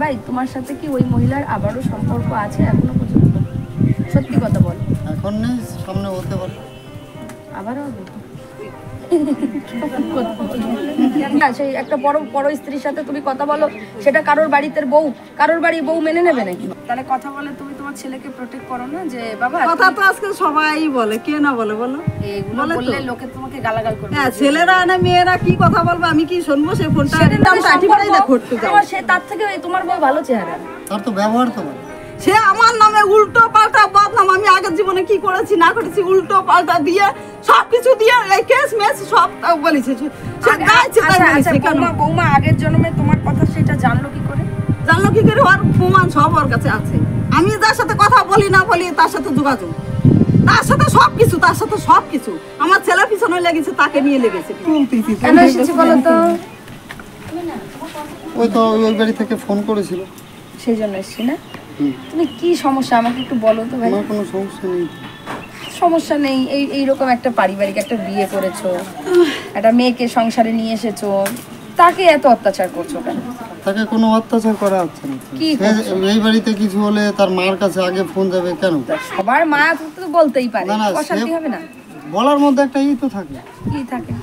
ভাই তোমার সাথে কি ওই মহিলার আবারও সম্পর্ক আছে এখনো পর্যন্ত? সত্যি কথা বল। এখন নেই, সামনে হতে পারে। আবারও হবে? সেই একটা বড় বড় স্ত্রীর সাথে তুমি কথা বলো, সেটা কারোর বাড়িতে বউ, কারোর বাড়ির বউ মেনে নেবে নাকি? তাহলে কথা বলে তুমি তোমার ছেলেকে প্রোটেক্ট করো না যে বাবা? কথা তো আজকে সবাই বলে, কে না বলে বলো? এগুলো বললে লোকে তোমাকে গালাগাল করবে। হ্যাঁ, ছেলেরা না মেয়েরা কি কথা বলবে আমি কি শুনবো? সেই ফোনটা সে তার থেকে তোমার বউ ভালো চেহারা, তার তো ব্যবহার তো ভালো। সে আমার নামে উল্টো পাল্টা বদনাম, আমি আগের জীবনে কি করেছি না করেছি উল্টো পাল্টা দিয়ে সবকিছু দিয়ে এই কেস মেস সব বলেছে। বৌমা আগের জন্মে তোমার কথা সেটা জানলো কি করে? জানলো কি করে? ওর প্রমাণ সব ওর কাছে আছে। আমি যার সাথে কথা বলি না বলি তার সাথে যোগাযোগ, তার সাথে সবকিছু, তার সাথে সবকিছু। আমার ছেলের পিছনে লেগেছে, তাকে নিয়ে লেগেছে। কেন এসেছি বলো তো? ওই তো ওই বাড়ি থেকে ফোন করেছিল, সেই জন্য এসছি না? তুমি কি সমস্যা আমাকে একটু বলো তো ভাই। আমার কোনো সমস্যা নেই। সমস্যা নেই, এইরকম একটা পারিবারিক একটা বিয়ে করেছো, একটা মেয়েকে সংসারে নিয়ে এসেছো, তাকে এত অত্যাচার করছো কেন? তাকে কোনো অত্যাচার করা হচ্ছে না। কি এই বাড়িতে কিছু হলে তার মার কাছে আগে ফোন যাবে কেন? সবার মা তো বলতেই পারে, অশান্তি হবে না? বলার মধ্যে একটা তো থাকে। কি থাকে?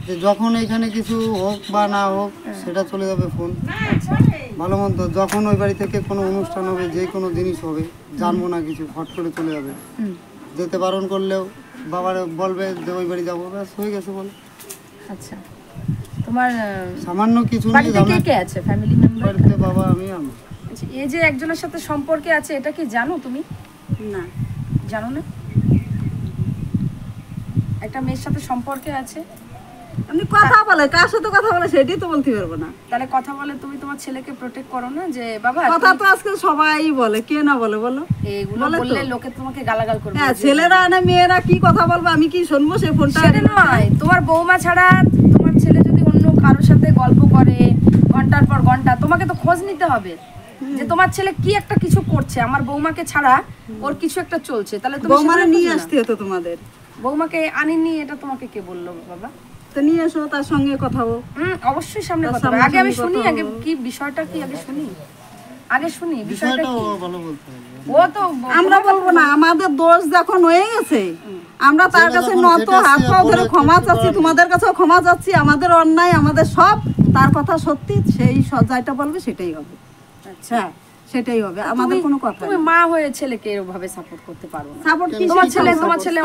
যে যখন এখানে কিছু হোক বা না হোক সেটা চলে যাবে ফোন, ভালো মন্দ। যখন ওই বাড়ি থেকে কোনো অনুষ্ঠান হবে, যে কোনো জিনিস হবে, জানবো না কিছু, হট করে চলে যাবে। যেতে বারণ করলেও বাবার বলবে যে ওই বাড়ি যাবো, ব্যাস হয়ে গেছে বলে। আচ্ছা, তোমার সামান্য কিছু বাড়িতে কে কে আছে? Family member? বাড়িতে বাবা, আমি। আচ্ছা, এই যে একজনের সাথে সম্পর্কে আছে, এটা কি জানো তুমি? না, জানো না? একটা মেয়ের সাথে সম্পর্কে আছে। আমি কথা বলে কার সাথে কথা বলে সেটাই তো বলতে পারবো না। তাহলে কথা বলে তুমি তোমার ছেলেকে প্রোটেক্ট করো না যে বাবা? কথা তো আজকে সবাই বলে, কে না বলে বলো? এগুলো বললে লোকে তোমাকে গালাগাল করবে। হ্যাঁ, ছেলেরা না মেয়েরা কি কথা বলবে আমি কি শুনবো? সেই ফোনটা সেটা নয়, তোমার বৌমা ছাড়া তোমার ছেলে যদি অন্য কারোর সাথে গল্প করে ঘন্টার পর ঘন্টা, তোমাকে তো খোঁজ নিতে হবে যে তোমার ছেলে কি একটা কিছু করছে, আমার বৌমাকে ছাড়া ওর কিছু একটা চলছে। তাহলে তুমি বৌমারে নিয়ে আসতে হতো তোমাদের। বৌমাকে আনিনি, এটা তোমাকে কে বললো বাবা? তো নিয়ে এসো, তার সঙ্গে কথা বল। অবশ্যই সামনে কথা বল। আগে আমি শুনি, আগে কি বিষয়টা কি আগে শুনি, আগে শুনি বিষয়টা কি। ও তো আমরা বলবো না, আমাদের দোষ যখন হয়ে গেছে আমরা তার কাছে নত হাত পা ধরে ক্ষমা চাচ্ছি, তোমাদের কাছেও ক্ষমা চাচ্ছি। আমাদের অন্যায়, আমাদের সব, তার কথা সত্যি, সেই সজায়টা বলবে সেটাই হবে। আচ্ছা, সেটাই হবে, আমাদের কোনো কথা। তুমি মা হয়ে ছেলেকে এভাবে সাপোর্ট করতে পারো না? সাপোর্ট কি? তোমার ছেলে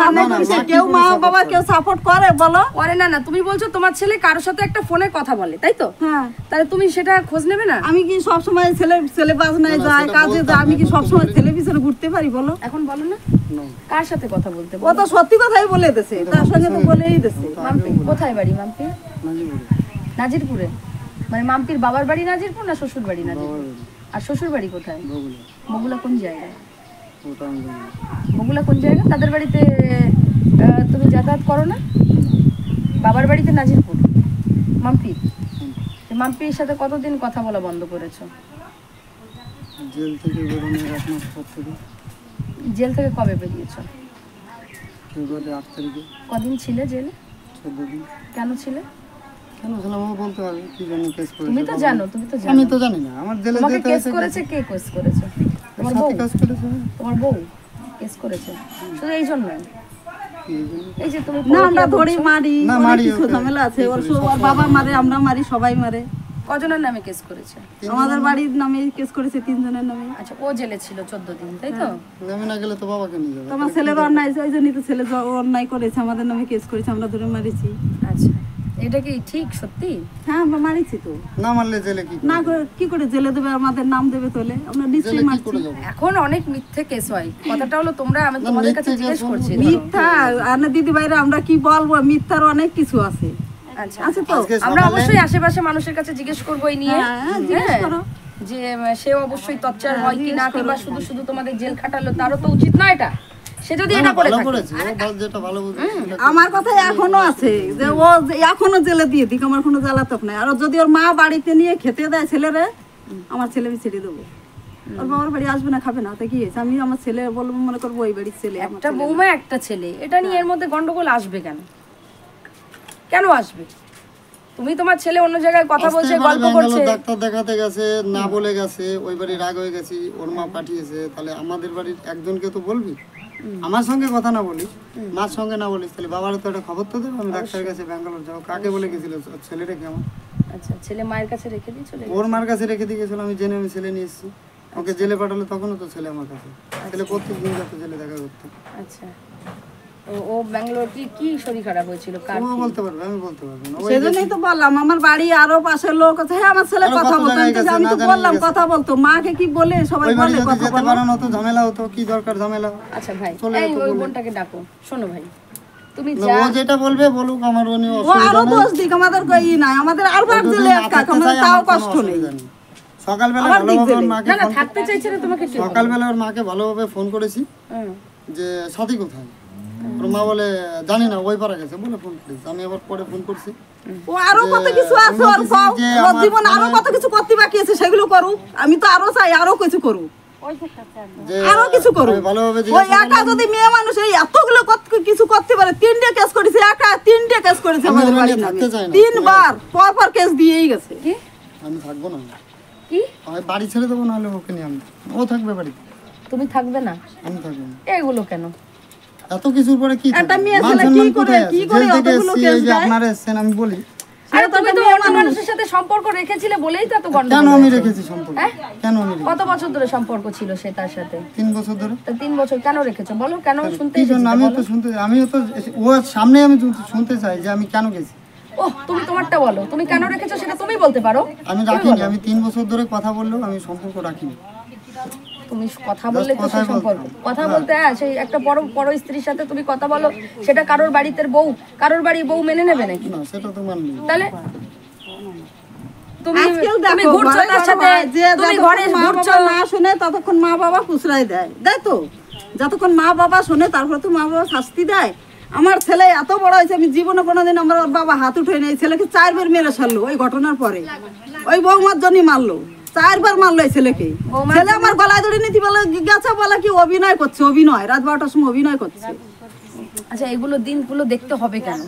কেউ মা বাবা কেউ সাপোর্ট করে বলো? করে না। না, তুমি বলছো তোমার ছেলে কারোর সাথে একটা ফোনে কথা বলে, তাই তো? হ্যাঁ। তাহলে তুমি সেটা খোঁজ নেবে না? আমি কি সব সময় ছেলে বাজনায় যায়, কাজে যায়, আমি কি সব সময় ছেলে পিছনে ঘুরতে পারি বলো? এখন বলো না কার সাথে কথা বলতে? ও তো সত্যি কথাই বলে দিয়েছে, তার সঙ্গে তো বলেই দিয়েছে। মাম্পি কোথায় বাড়ি? মাম্পি নাজিরপুরে। মানে মাম্পির বাবার বাড়ি নাজিরপুর না শ্বশুর বাড়ি নাজিরপুর? আর শ্বশুর বাড়ি কোথায়? বগুলা। কোন জায়গায়? বগুলা কোন জায়গা? তাদের বাড়িতে তুমি যাতায়াত করো না? বাবার বাড়িতে নাজিরপুর। মাম্পি, মাম্পির সাথে কতদিন কথা বলা বন্ধ করেছো? জেল থেকে বেরোনোর 1 মাস পর থেকে। জেল থেকে কবে বেরিয়েছো? ফেব্রুয়ারি 8 তারিখে। কদিন ছিলে জেলে? 14 দিন। কেন ছিলে? কেন ছিলাম ও বলতে পারবে, কি জন্য কেস করেছে? তুমি তো জানো, তুমি তো জানো। আমি তো জানি না, আমার জেলে তোমাকে কেস করেছে কে? কেস করেছে তোমার বউ? কেস করেছে তোমার বউ কেস করেছে শুধু এই জন্য? এই যে তুমি না, আমরা ধরি মারি, অনেক কিছু ঝামেলা আছে। ওর বাবা মারে, আমরা মারি, সবাই মারে। কজনের নামে কেস করেছে? আমাদের বাড়ির নামে কেস করেছে 3 জনের নামে। আচ্ছা, ও জেলে ছিল 14 দিন, তাই তো? আমি না গেলে তো বাবাকে নিয়ে যাবে। তোমার ছেলের অন্যায়, ওই জন্যই তো ছেলে অন্যায় করেছে, আমাদের নামে কেস করেছে, আমরা ধরে মারিছি। আচ্ছা, এটা কি ঠিক সত্যি? হ্যাঁ, আমরা মারিছি তো। না মারলে জেলে কি না কি করে জেলে দেবে? আমাদের নাম দেবে তোলে, আমরা নিশ্চয়ই মারছি। এখন অনেক মিথ্যে কেস হয়, কথাটা হলো তোমরা, আমি তোমাদের কাছে জিজ্ঞেস করছি। মিথ্যা আনে দিদি ভাইরা, আমরা কি বলবো? মিথ্যার অনেক কিছু আছে। আচ্ছা, আছে তো। আমরা অবশ্যই আশেপাশে মানুষের কাছে জিজ্ঞেস করবো এই নিয়ে, জিজ্ঞেস করো যে সে অবশ্যই তচ্চার হয় কি না, কিংবা শুধু শুধু তোমাদের জেল খাটালো, তারও তো উচিত নয় এটা। সে যদি এটা করে থাকে, যেটা ভালো বুঝে। আমার কথা এখনো আছে যে ও এখনো জেলে দিয়ে দিক, আমার কোনো জ্বালাতক নাই। আর যদি ওর মা বাড়িতে নিয়ে খেতে দেয় ছেলেরে, আমার ছেলে আমি ছেড়ে দেবো। ওর বাবার বাড়ি আসবে না, খাবে না, তা কি হয়েছে? আমি আমার ছেলে বলবো, মনে করবো ওই বাড়ির ছেলে। একটা বৌমা একটা ছেলে, এটা নিয়ে এর মধ্যে গন্ডগোল আসবে কেন? কেন আসবে? তুমি তোমার ছেলে অন্য জায়গায় কথা বলছে, আসতে গল্প পারে, করছে। ব্যাঙ্গালোর ডাক্তার দেখাতে গেছে, না বলে গেছে, ওই বাড়ি রাগ হয়ে গেছি, ওর মা পাঠিয়েছে। তাহলে আমাদের বাড়ির একজনকে তো বলবি, আমার সঙ্গে কথা না বলি, মার সঙ্গে না বলিস, তাহলে বাবার তো একটা খবর তো দেবো। আমি ডাক্তারের কাছে ব্যাঙ্গালোর যাবো, কাকে বলে গেছিল? ছেলেটা কি আমার আচ্ছা, ছেলে মায়ের কাছে রেখে দিয়ে চলে ওর মার কাছে রেখে দিয়ে গেছিল, আমি জেনে আমি ছেলে নিয়ে এসেছি। ওকে জেলে পাঠালো, তখনও তো ছেলে আমার কাছে। ছেলে প্রত্যেকদিন যাতে ছেলে দেখা করতো। আচ্ছা, ও ব্যাঙ্গালোর কি শরীর খারাপ হয়েছিল? কার ও কি? বলতে পারবে, আমি বলতে পারবো না। ওই সেজন্যই তো বললাম, আমার বাড়ি আরো পাশের লোক আছে, হ্যাঁ আমার ছেলে আরো কথা কত বলতো, জায়গায় গেছে, আমি না তো জানি বললাম গেছে। কথা বলতো, মাকে কি বলে সবাই ওই বাড়ি বলে যদি কথা যেতে বলো। পারো না তো ঝামেলা হতো, কি দরকার ঝামেলা? আচ্ছা ভাই, চলে এই যেত ওই বলে। বোনটাকে ডাকো। শোনো ভাই, তুমি না, যা ও যেটা বলবে বলুক, আমার ও নিয়ে ও অসুবিধা আরো নেই। দোষ দিক, আমাদের ই নাই, আমাদের আর ও বার যদি দিলে না এক কাক, থাকতে আমাদের চায়, তাও আমার কোনো কষ্ট নেই। অসুবিধা নেই। সকালবেলা আমার দিক ভালোভাবে ওর দিলে। মাকে না না, ফোন- থাকতে চাইছে না, তোমাকে কি বলবো? সকালবেলা ওর মাকে ভালোভাবে ফোন করেছি হুম। যে সাথী কোথায়। ওর মা বলে জানি না, ওই পাড়া গেছে বলে ফোন করেছি। আমি আবার পরে ফোন করছি, ও আরো কত কিছু আছে ওর, আমি পাও বলতেছি যে ওর আমার জীবন আরো মানে- কত কিছু করতে বাকি আছে, সেগুলো করুক। আমি তো আরো চাই আরো কিছু করুক, যে আরো কিছু করুক। আমি ভালোভাবে ওই জিজ্ঞাসা একা করলাম। যদি মেয়ে মানুষ এই এতগুলো কিছু করতে পারে, 3টে কেস করেছে, একা 3টে কেস করেছে আমি আমাদের ওর বাড়ির নিয়ে নামে, থাকতে চাই না। 3বার পর কেস দিয়েই গেছে। কি আমি থাকবো না, কি আমি বাড়ি ছেড়ে দেবো, নাহলে ওকে নিয়ে আমি, ও থাকবে বাড়িতে, তুমি থাকবে না? আমি থাকবো না। এগুলো কেন? এত কিছুর পরে কি একটা থাকবে? মেয়ে মান ছেলে সম্মান কি করে- কোথায় আছে? কি করে জেল থেকে অতগুলো এসেছি, কেস এই যে দেয়? আপনারা এসছেন, আমি বলি আরে তো তুমি একটা তো মেয়ে অন্য মানুষ। মানুষের সাথে সম্পর্ক রেখেছিলে বলেই তো এত কেন গন্ডগোল আমি হয়েছে। রেখেছি সম্পর্ক? হ্যাঁ? কেন আমি রেখেছি? কত বছর ধরে সম্পর্ক ছিল সে তার সাথে? 3 বছর ধরে। তা 3 বছর কেন রেখেছো বলো? কেন শুনতে কি জন্য? এসেছি আমিও বলো? তো শুনতে, আমিও তো ওর সামনে আমি শুনতে চাই যে আমি কেন গেছি। ওহ, তুমি তোমারটা বলো, তুমি কেন রেখেছো সেটা তুমি বলতে পারো। আমি তুমি রাখিনি, বলো। আমি 3 বছর ধরে কথা বললেও আমি সম্পর্ক রাখিনি। তুমি কথা বললে তো সে কথাই সম্পর্ক, বলতাম। কথা বলতে হ্যাঁ, সেই একটা বড় স্ত্রীর সাথে তুমি কথা বলো, সেটা কারোর বাড়িতে বউ, কারোর বাড়ি বউ মেনে নেবে নাকি? না, সেটা তো মানবি। তাহলে তুমি আজকেও তুমি দেখো, ঘুরছো ঘরে তার ঘরে সাথে, যে তুমি যতক্ষণ ঘরে মা ঘুরছো। বাবা না শুনে ততক্ষণ মা বাবা খুচরাই দেয়, দেয় তো। যতক্ষণ মা বাবা শুনে তারপরে তো মা বাবা শাস্তি দেয়। আমার ছেলে এত বড় হয়েছে, আমি জীবনে কোনোদিন আমার বাবা হাত উঠে নেই। ছেলেকে 4 বার মেরে সারলো ওই ঘটনার পরে, ওই বৌমার জন্যই মারলো, 4 বার মারলো এই ছেলেকে। ছেলে আমার গলায় ধরে নিতে বলে গেছে, বলে কি অভিনয় করছে, অভিনয় রাত 12টার সময় অভিনয় করছে। আচ্ছা, এগুলো দিনগুলো দেখতে হবে কেন?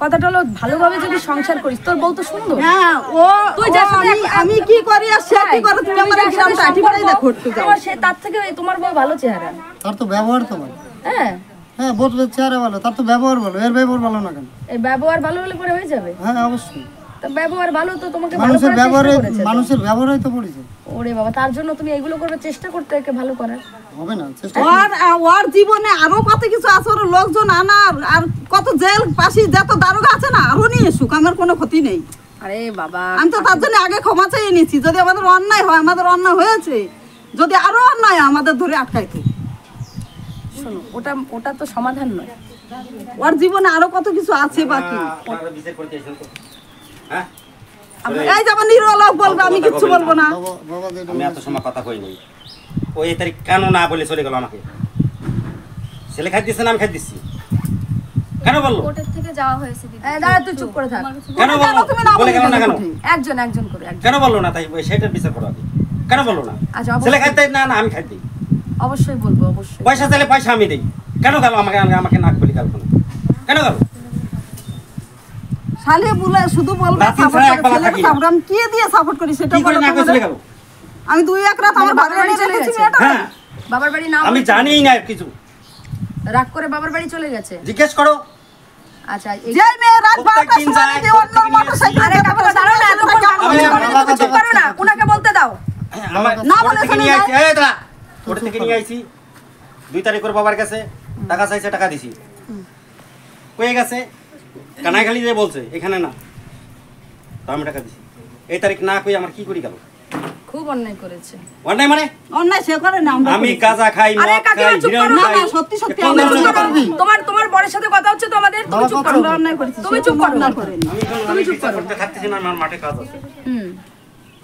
কথাটা হলো ভালোভাবে যদি সংসার করিস, তোর বউ তো সুন্দর। হ্যাঁ, তুই যার সাথে আমি কি করি আর সে কি করে, তুমি আমার যার সাথে গ্রামটা আটি বেড়াই দেখো একটু যাও। তোমার সে তার থেকে তোমার বউ ভালো চেহারা। তার তো ব্যবহার তো ভালো। হ্যাঁ, হ্যাঁ, বোধ চেহারা ভালো, তার তো ব্যবহার ভালো। এর ব্যবহার ভালো না কেন? এই ব্যবহার ভালো হলে পরে হয়ে যাবে। হ্যাঁ, অবশ্যই। তা ব্যবহার ভালো তো তোমাকে ভালো মানুষের করার ব্যবহারে, চেষ্টা করেছে তো। মানুষের ব্যবহারই তো পড়েছে। ওরে বাবা, তার জন্য তুমি এইগুলো করবে, চেষ্টা করতে একে ভালো করার। হবে না, চেষ্টা ওর জীবনে আরো কত কিছু আছে, ওর লোকজন আনার, আর কত জেল পাশি যত দারোগা আছে না, আরো নিয়ে এসুক, আমার কোনো ক্ষতি নেই। আরে বাবা, আমি তো তার জন্য আগে ক্ষমা চেয়ে নিয়েছি, যদি আমাদের অন্যায় হয়, আমাদের অন্যায় হয়েছে, যদি আরো অন্যায় হয়, আমাদের ধরে আটকাইতো। শোনো, ওটা তো সমাধান নয়। ওর জীবনে আরো কত কিছু আছে বাকি। আপনারা বিচার করতে এসেছেন তো? হ্যাঁ? এই যেমন নিরলোক বলবো, আমি কিচ্ছু বলবো না। বাবা, বাবা যেটা আমি এত সময় কথা কই নাই। ও এই তারিখ কেন না বলে চলে গেল আমাকে? ছেলে খাই দিচ্ছে না আমি খাই দিচ্ছি? কেন বললো? কোর্টের থেকে যাওয়া হয়েছে দিদি। দাঁড়া, তুই চুপ করে থাক। কেন বললো? তুমি না বলে গেল না কেন? একজন একজন করে একজন। কেন বললো না? তাই সেটার বিচার করো আগে। কেন বললো না? আচ্ছা, অবশ্যই। ছেলে খাইতে না না আমি খাই দিই। অবশ্যই বলবো, অবশ্যই। পয়সা চাইলে পয়সা আমি দিই। কেন গেল আমাকে আমাকে নাক বলি গেল কেন গেল? শালে বলে শুধু বলবো রাতে সাপোর্ট ছাড়া করে, একবেলা ছেলেকে থাকি না। সাপোর্ট, আমি কি দিয়ে সাপোর্ট করি সেটা কি করে বলো না করে চলে তোমাদের। গেল? আমি 2-1 রাত আমার বাবার ঘরে বাড়ি এনে চলে রেখেছি গেছে। মেয়েটা। হ্যাঁ, বাবার বাড়ি নাম আমি জানিই না কিছু। রাগ করে বাবার বাড়ি চলে গেছে। জিজ্ঞেস করো। আচ্ছা, এই যেই মেয়ে রাত প্রত্যেক 12টার দিন সময় যায়, যদি অন্য প্রত্যেক দিন মোটরসাইকেলে আরে যেতে কাকু, পারে, দাঁড়াও না, এতক্ষণ সেটা কাকু কেমন? বলে তুমি চুপ করো না, উনাকে বলতে দাও। আমার না কোর্ট বলে থেকে শোনা নিয়ে যায়? আইছি, এই দাঁড়া। কোর্ট থেকে নিয়ে আইছি 2 তারিখ করে বাবার কাছে টাকা চাইছে, টাকা দিছি। কয়ে গেছে কানাইখালি যে বলছে এখানে না, তো আমি টাকা দিছি। এই তারিখ না কই আমার কি করি গেল? খুব অন্যায় করেছে। অন্যায় মানে? অন্যায় সে করে না, আমরা আমি করি। গাঁজা খাই, আরে মদ কাকিমা, খাই, চুপ হিরোইন করো। না, খাই। না, সত্যি সত্যি কোন আমরা ধরনের চুপ কথা? করবি। তোমার বরের সাথে কথা হচ্ছে তো আমাদের, তুমি চুপ করো। আমরা অন্যায় করেছি, তুমি সে চুপ কোনো করো। অন্যায় করেনি। আমি বিচার করতে থাকতেছি না, আমার মাঠে কাজ আছে। হুম,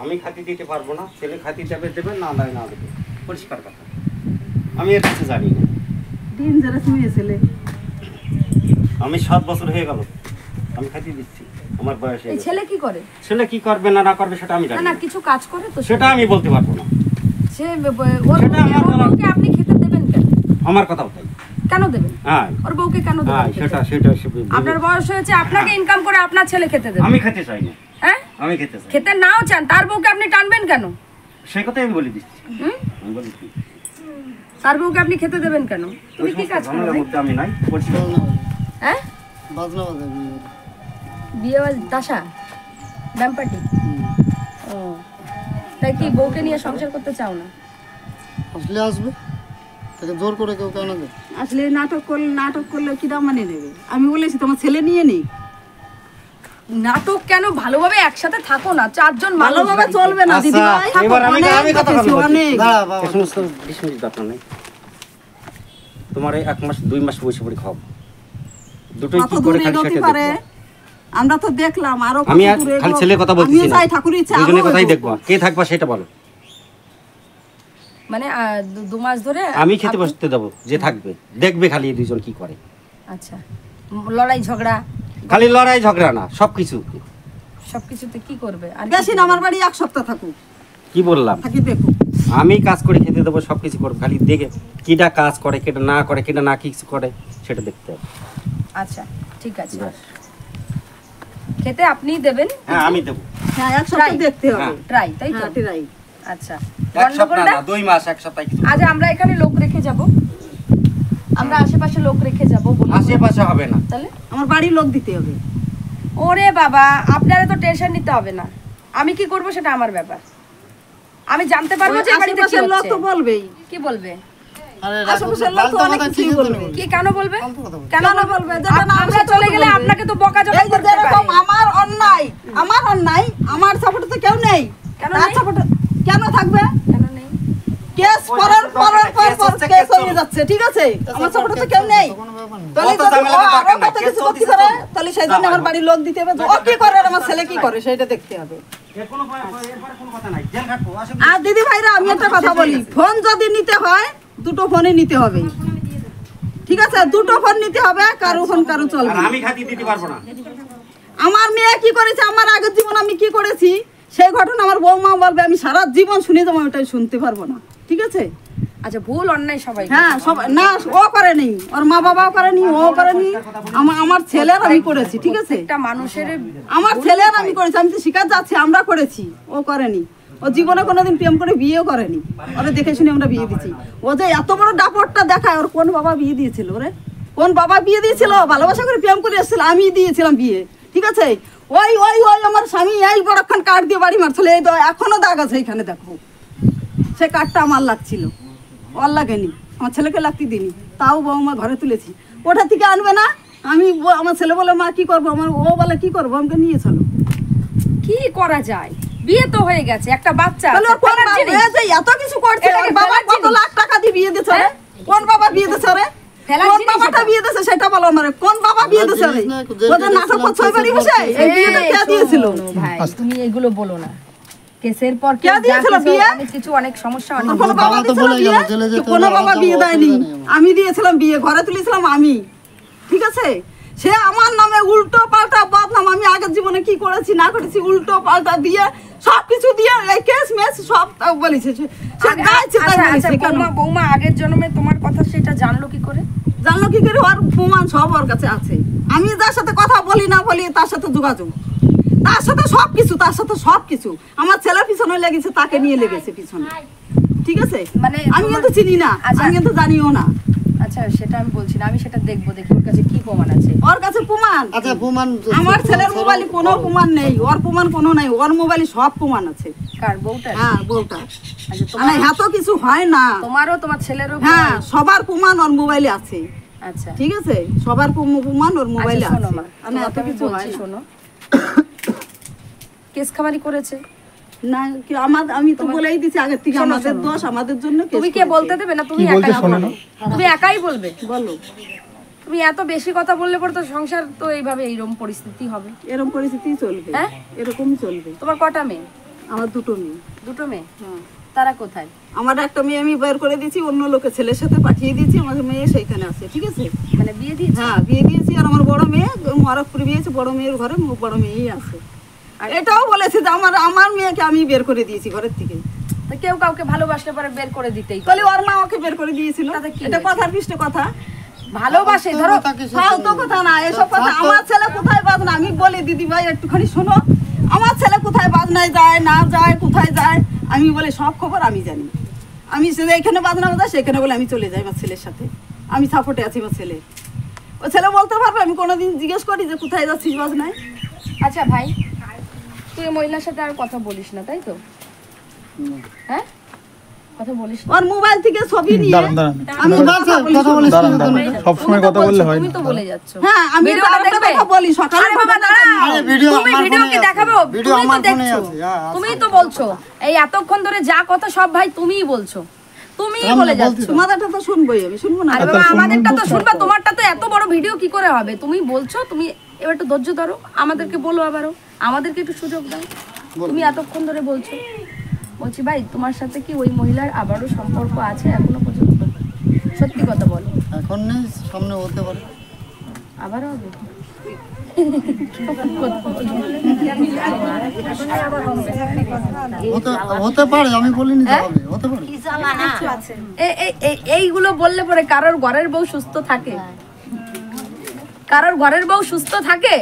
আমি খাতি দিতে পারবো না, ছেলে খাতি দেবে দেবে, না দেয় না দেবে, পরিষ্কার কথা। আমি এর কিছু জানি না। দিন যারা শুয়ে ছেলে আমি 7 বছর হয়ে গেল আমি খাতি দিচ্ছি, আমার বয়স হয়ে এই গেছে। ছেলে কি করে? ছেলে কি করবে না না করবে সেটা আমি না জানি না, না। কিছু কাজ করে তো সে। সেটা আমি বলতে পারবো না। সে ওর সেটা আমার ওর বউকে আপনি খেতে দেবেন কেন? আমার কথাও তাই। কেন দেবেন? হ্যাঁ ওর বউকে কেন হ্যাঁ দেবেন? সেটা আপনার বয়স হয়েছে, আপনাকে ইনকাম করে আপনার ছেলে খেতে দেবে। আমি খেতে চাই না, হ্যাঁ, আমি খেতে চাই। খেতে নাও চান, তার বউকে আপনি টানবেন কেন? সেই কথাই আমি বলে দিচ্ছি, হুম? আমি বলে দিচ্ছি। তার বউকে আপনি খেতে দেবেন কেন? তুমি কি কাজ করো ঝামেলার ভাই? মধ্যে আমি নাই, বলছি না। হ্যাঁ, বাজনা বাজে বিয়ে দাসা ব্যাম্পাটি। ও, তাই কি বউকে নিয়ে সংসার করতে চাও না? আসলে আসবে, তাকে জোর করে কেউ কেন দেয়? আসলে নাটক করলে কি দাম মানে নেবে? আমি বলেছি তোমার ছেলে নিয়ে নেই। নাটক কেন? ভালোভাবে একসাথে থাকো না, চারজন ভালোভাবে চলবে না দিদি ভাই। আচ্ছা, এবার আমি কথা দেখেছি বলছি। অনেক। দাঁড়া বাবা, এই সমস্ত বিশেষ ব্যাপার নেই। তোমার এই 1 মাস 2 মাস বসে পড়ে খাও, দুটোই কত কি করে দূর খালি এগোতে সেটা পারে দেখবো। আমরা তো দেখলাম, আরো কত আমি আর দূর খালি এগো- ছেলের কথা বলছি আমিও না, চাই ঠাকুরের ইচ্ছা দুজনের আরো কথাই এগোক। দেখবো, কে থাকবা সেটা বলো। মানে 2 মাস ধরে আমি খেতে বসতে দেবো, যে থাকবে দেখবে খালি এই দুজন কি করে। আচ্ছা, লড়াই ঝগড়া খালি লড়াই ঝগড়া না, সবকিছু। সবকিছুতে কি করবে? আর কি বেশি না, আমার বাড়ি 1 সপ্তাহ থাকুক, কি বললাম, থাকি দেখো। আমি কাজ করে খেতে দেবো, সবকিছু করবো, খালি দেখে কিটা কাজ করে, কেটা না করে, কেটা না কিছু করে সেটা দেখতে হবে। আচ্ছা ঠিক আছে, ব্যাস। খেতে আপনিই দেবেন, হ্যাঁ আমি দেবো, হ্যাঁ 1 সপ্তাহ Try. দেখতে হবে। হ্যাঁ। ট্রাই, তাই তো? হ্যাঁ try। আচ্ছা, 1 সপ্তাহ গন্ডগোলটা না 2 মাস, 1 সপ্তাহ কিছু। আজ আমরা এখানে লোক রেখে যাব, আমরা আশেপাশে লোক রেখে যাব, বলবো। আশেপাশে হবে না, তাহলে আমার বাড়ির লোক দিতে হবে। ওরে বাবা, আপনারা তো টেনশন নিতে হবে না, আমি কি করব সেটা আমার ব্যাপার। আমি জানতে পারবো যে ওই বাড়িতে কি আশেপাশের লোক হচ্ছে। তো বলবেই। কি বলবে? আরে আশেপাশের লোক তো ফালতু অনেক কথা কিছুই ঠিকই তো বলবে। নেই। কি কেন বলবে? ফালতু কথা বলবে। কেন কেন বলবে? যেটা না আমরা সেটা চলে তো গেলে বলবে। আপনাকে তো বকাঝকা এই যে করতে যেরকম পারে। আমার অন্যায়, আমার সাপোর্টে তো কেউ নেই। কেন তার নেই? সাপোর্টে কেন থাকবে? কেন নেই? কেস পরের কেস হয়ে যাচ্ছে, ঠিক আছে? আমার সাপোর্টে তো কেউ নেই। কোনো ব্যাপার নেই। তাহলে অত যদি ঝামেলা ও দরকার আরো নাই, কত কেস কিছু চলতেছে করতে পারে, তো। তাহলে সেই জন্য আমার বাড়ির লোক দিতে হবে। ও কি করে আর আমার ছেলে কি করে সেটা দেখতে হবে। এর কোনো এরপরে কোনো কথা নাই, জেল খাটবো, আসুন। আর দিদি ভাইরা আমি একটা কথা বলি, ফোন যদি নিতে হয় 2টো ফোনই নিতে হবে, ঠিক আছে? 2টো ফোন নিতে হবে, কারো ফোন কারো চলবে আর না। আমি খাতি দিতে পারবো না। আমার মেয়ে কি করেছে, আমার আগের জীবন আমি কি করেছি সেই ঘটনা আমার বৌমা বলবে, আমি সারা জীবন শুনে যাবো, ওটাই শুনতে পারবো না, ঠিক আছে? আচ্ছা, ভুল অন্যায় সবাই করে। হ্যাঁ সব না, ও করেনি, ওর মা বাবাও করেনি, ও করেনি, আমার ছেলের আমি করেছি, ঠিক আছে? একটা মানুষের আমার ছেলের আমি করেছি, আমি তো শিকার যাচ্ছি, আমরা করেছি, ও করেনি। ও জীবনে কোনোদিন প্রেম করে বিয়েও করেনি, ওরা দেখে শুনে আমরা বিয়ে দিচ্ছি। ও যে এত বড় দাপটটা দেখায়, ওর কোন বাবা বিয়ে দিয়েছিল ওরে? কোন বাবা বিয়ে দিয়েছিল? ভালোবাসা করে প্রেম করে এসেছিল, আমি দিয়েছিলাম বিয়ে, ঠিক আছে? ওই ওই ওই আমার স্বামী এই বড়ক্ষণ কাঠ দিয়ে বাড়ি মারছিল, এই তো এখনো দাগ আছে এখানে, দেখো সে কাঠটা আমার লাগছিল, ওর লাগেনি, আমার ছেলেকে লাগতে দিনি, তাও বৌমা ঘরে তুলেছি। ওটা থেকে আনবে না, আমি আমার ছেলে বলে মা কি করবো, আমার ও বলে কি করবো, আমাকে নিয়ে চলো। কি করা যায়? বিয়ে তো হয়ে গেছে, একটা বাচ্চা তাহলে আছে, ওর কোন ফেলার বাবা জিনিস। এ যে এত কিছু করছে, এটা ওর কি বাবা ফেলার কত জিনিস? লাখ টাকা দিয়ে বিয়ে দিছে রে? হ্যাঁ? কোন বাবা বিয়ে দিছে রে? ফেলার কোন জিনিস বাবাটা এটা? বিয়ে দিছে সেটা বলো আমারে, কোন বাবা বিয়ে দিছে রে? জিনিস না, যে ওদের নাটক করছে ওই বাড়ি বসে, এই বিয়েটা কে এই দিয়েছিল? শোনো ভাই, তুমি এগুলো বলো না। কেসের পর কে কেস, যা দিয়েছিল কিছু, বিয়ে? অনেক কিছু, অনেক সমস্যা, অনেক ওর কোনো বাবা বাবা তো দিয়েছিল বলে গেল, বিয়ে? জেলে যেতে কোনো হবে, বাবা আমার বিয়ে তো দেয়নি, অসুবিধা নেই আমার। আমি দিয়েছিলাম বিয়ে, ঘরে তুলেছিলাম আমি, ঠিক আছে? সে আমার নামে উল্টো পাল্টা বদনাম, আমি আগের জীবনে কি করেছি না করেছি উল্টো পাল্টা দিয়ে সব কিছু দিয়ে এই কেস মেস সব বলেছে, সে গাইছে তাই আচ্ছা, বলেছে। কেন বৌমা আগের জন্মে তোমার কথা সেটা জানলো কি করে? জানলো কি করে? ওর প্রমাণ সব ওর কাছে আছে, আমি যার সাথে কথা বলি না বলি তার সাথে যোগাযোগ, তার সাথে সব কিছু আমার ছেলের পিছনে লেগেছে, তাকে নিয়ে লেগেছে পিছনে, ঠিক আছে? মানে আমি তোমার- কিন্তু চিনি না, আচ্ছা। আমি কিন্তু জানিও না। আচ্ছা, সেটা আমি বলছি না, আমি সেটা দেখবো, দেখি ওর কাছে কি প্রমাণ আছে। ওর কাছে প্রমাণ, আচ্ছা প্রমাণ, আমার ছেলের মোবাইলে কোনো প্রমাণ নেই, ওর প্রমাণ কোনো নাই, ওর মোবাইলে সব প্রমাণ আছে। কার? বউটা? হ্যাঁ বউটা, আচ্ছা, তোমার এত কিছু হয় না। তোমারও তোমার ছেলেরও? হ্যাঁ সবার প্রমাণ ওর মোবাইলে আছে, আচ্ছা ঠিক আছে? সবার প্রমাণ ওর মোবাইলে আচ্ছা, আছে। শোনো মা, এত আমি কিছু হয় বলছি, না। শোনো, কেস খামারি করেছে, না কি আমি তো বলেই দিছি আগের থেকে, শোনো, আমাদের শোনো। দোষ, আমাদের জন্য কেস তুমি কে করেছে। বলতে দেবে না? তুমি একাই বলবে, তুমি একাই বলবে। বলো, তুমি এত বেশি কথা বললে পরে তো সংসার তো এইভাবে এইরকম পরিস্থিতি হবে। এরকম পরিস্থিতি চলবে, হ্যাঁ? এরকমই চলবে। তোমার কটা মেয়ে? আমার 2টো মেয়ে। দুটো মেয়ে? হ্যাঁ, তারা কোথায়? আমার একটা মেয়ে আমি বের করে দিয়েছি, অন্য লোকের ছেলের সাথে পাঠিয়ে দিয়েছি, আমার মেয়ে সেইখানে আছে, ঠিক আছে? মানে বিয়ে দিয়েছে? হ্যাঁ বিয়ে দিয়েছি, আর আমার বড় মেয়ে মহারাজপুরে বিয়েছে, বড় মেয়ের ঘরে বড় মেয়েই আছে। আর এটাও বলেছে যে আমার মেয়েকে আমি বের করে দিয়েছি ঘরের থেকে, তো কেউ কাউকে ভালোবাসলে পরে বের করে দিতেই পারে। তাহলে ওর মা ওকে বের করে দিয়েছিল, তাতে কি এটা হয়েছে? কথার পৃষ্ঠে কথা। ভালোবাসে ধরো তাকে সে ফালতু কথা না, এসব কথা। আমার ছেলে কোথায় বাজনা, আমি বলি দিদি ভাই একটুখানি শোনো, আমার ছেলে কোথায় বাজনায় যায় না যায়, কোথায় যায়, আমি বলি সব খবর আমি জানি। আমি শুধু এখানে বাজনা বাজায়, সেখানে বলে আমি চলে যাই আমার ছেলের সাথে, আমি সাপোর্টে আছি আমার ছেলে। ও ছেলে বলতে পারবে, আমি কোনোদিন জিজ্ঞেস করি যে কোথায় যাচ্ছিস বাজনায়? আচ্ছা ভাই, তুই এই মহিলার সাথে আর কথা বলিস না তাই তো? হ্যাঁ, কথা বলিস না। ওর মোবাইল থেকে ছবি নিয়ে দাঁড়ান দাঁড়ান আমি বলছে, কথা বলি কথা বলিস দাঁড়ান না, দাঁড়ান, সবসময় কথা বললে হয় তুমি না। তো বলে যাচ্ছ। হ্যাঁ, আমি ভিডিওটা তার একটা দেখবে? কথা বলি, সকালে আরে বাবা দাঁড়াও, আরে ভিডিও তুমি আমার ভিডিও ফোনে কি আছে। দেখাবো? ভিডিও তুমি তো আমার ফোনে দেখছো, আছে, হ্যাঁ, আছে। তুমিই তো বলছো। এই এতক্ষণ ধরে যা কথা সব ভাই তুমিই বলছো, তুমিই আমি বলে বলছি যাচ্ছ। তো। তোমাদেরটা তো শুনবোই, আমি শুনবো না? আরে বাবা, আমাদেরটা তো শুনবা, তোমারটা তো এত বড় ভিডিও কি করে হবে? তুমি বলছো, তুমি এবার একটু ধৈর্য ধরো, আমাদেরকে বলো, আবারও আমাদেরকে একটু সুযোগ দাও। তুমি এতক্ষণ ধরে বলছো। বলছি ভাই, তোমার সাথে কি ওই মহিলার আবারও সম্পর্ক আছে এখনো পর্যন্ত? সত্যি কথা বলো। এখন নেই, সামনে হতে পারে। আবারও হবে? হতে পারে, আমি বলিনি যে হবে, হতে পারে। এইগুলো বললে পরে কারোর ঘরের বউ সুস্থ থাকে? কারোর ঘরের বউ সুস্থ থাকে?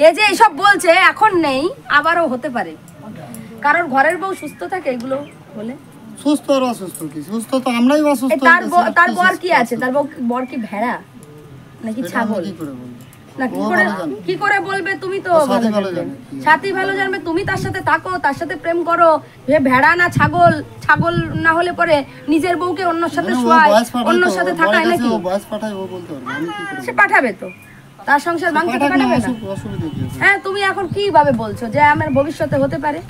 এই যে এইসব বলছে এখন নেই, আবারও হতে পারে। কারোর ঘরের বউ সুস্থ থাকে এগুলো বলে? সুস্থ আর অসুস্থ কি? সুস্থ তো আমরাই অসুস্থ। তার বর কি আছে? তার বর কি ভেড়া নাকি ছাগল? কি করে বলবো? না কি করে বলবে? তুমি তো সাথী ভালো ভালো জানবে। জানে। সাথী ভালো জানবে। তুমি তার সাথে থাকো, তার সাথে প্রেম করো। ভেড়া না ছাগল, ছাগল না হলে পরে নিজের বউকে অন্যর সাথে ও শোয়ায়, বয়স পাঠায় অন্যর তো, সাথে ওর থাকায় বরের নাকি? কাছে ও বয়স পাঠায়, ও বলতে পারবে, আমি কি করে সে বলবো? পাঠাবে তো, তার সংসার ভাঙতে তো পাঠাক না, পাঠাবে না। অসুবিধা কি আছে? হ্যাঁ, তুমি এখন কিভাবে বলছো যে আমার ভবিষ্যতে হতে পারে?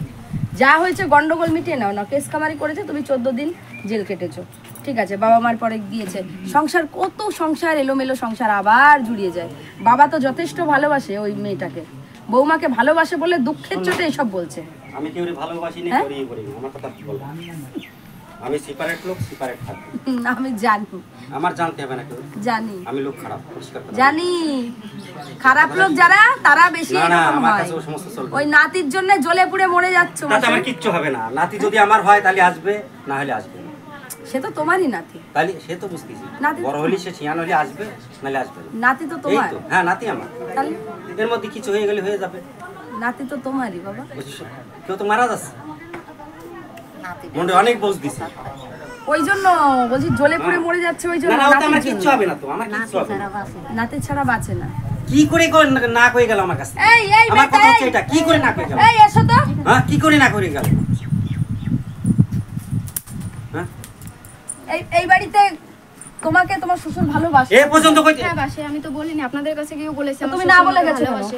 যা হয়েছে গন্ডগোল মিটিয়ে নাও না। কেস কামারি করেছে, তুমি 14 দিন জেল কেটেছো, ঠিক আছে, বাবা মার পরে গিয়েছে সংসার। কত সংসার এলোমেলো সংসার আবার জুড়িয়ে যায়। বাবা তো যথেষ্ট ভালোবাসে ওই মেয়েটাকে, বৌমাকে ভালোবাসে বলে দুঃখের চোটে এসব বলছে। আমি কেউরি ভালোবাসি না, হ্যাঁ? কেউরি করি না। আমার কথা কি বলবো? আমি সেপারেট লোক, সেপারেট থাকবো। আমি জানি, আমার জানতে হবে না কেউ। জানি, আমি লোক খারাপ, পরিষ্কার কথা। জানি। খারাপ লোক যারা, তারা বেশি না না, এরকম আমার হয়। কাছে ও সমস্ত চলবে। ওই নাতির জন্য জ্বলে পুড়ে মরে যাচ্ছ। তাতে আমার কিচ্ছু হবে না। নাতি যদি আমার হয় তাহলে আসবে, না হলে আসবে না। সে তো তোমারই নাতি। তাহলে সে তো বুঝতেছি, নাতি তো বড় হলে সে ছিয়ান হলে আসবে, নাহলে আসবে না। নাতি তো এই তোমার। তো, হ্যাঁ নাতি আমার। তাহলে এর মধ্যে কিছু হয়ে গেলে হয়ে যাবে। নাতি তো তোমারই বাবা। বুঝছো? কেউ তো মারা যাচ্ছে, মনে অনেক বোঝ দিছে। ওই জন্য বলছি জ্বলে পুড়ে মরে যাচ্ছে ওই না জন্য। না, ওতে নাতির আমার জন্য। কিচ্ছু হবে না তো, আমার কিচ্ছু হবে না। নাতি ছাড়া বাঁচে না। কি করে না কয়ে গেল আমার কাছে? এই আমার বেটা, কথা হচ্ছে এটা, কি করে না কয়ে গেল? এই এসো তো। হ্যাঁ, কি করে না করে গেল? হ্যাঁ, এই বাড়িতে তোমাকে তোমার শ্বশুর ভালোবাসে? এ পর্যন্ত কইতে হ্যাঁ বাসে, আমি তো বলিনি আপনাদের কাছে কেউ বলেছে আমার তুমি না শ্বশুর বলে আমাকে গেছো কেন? ভালোবাসে।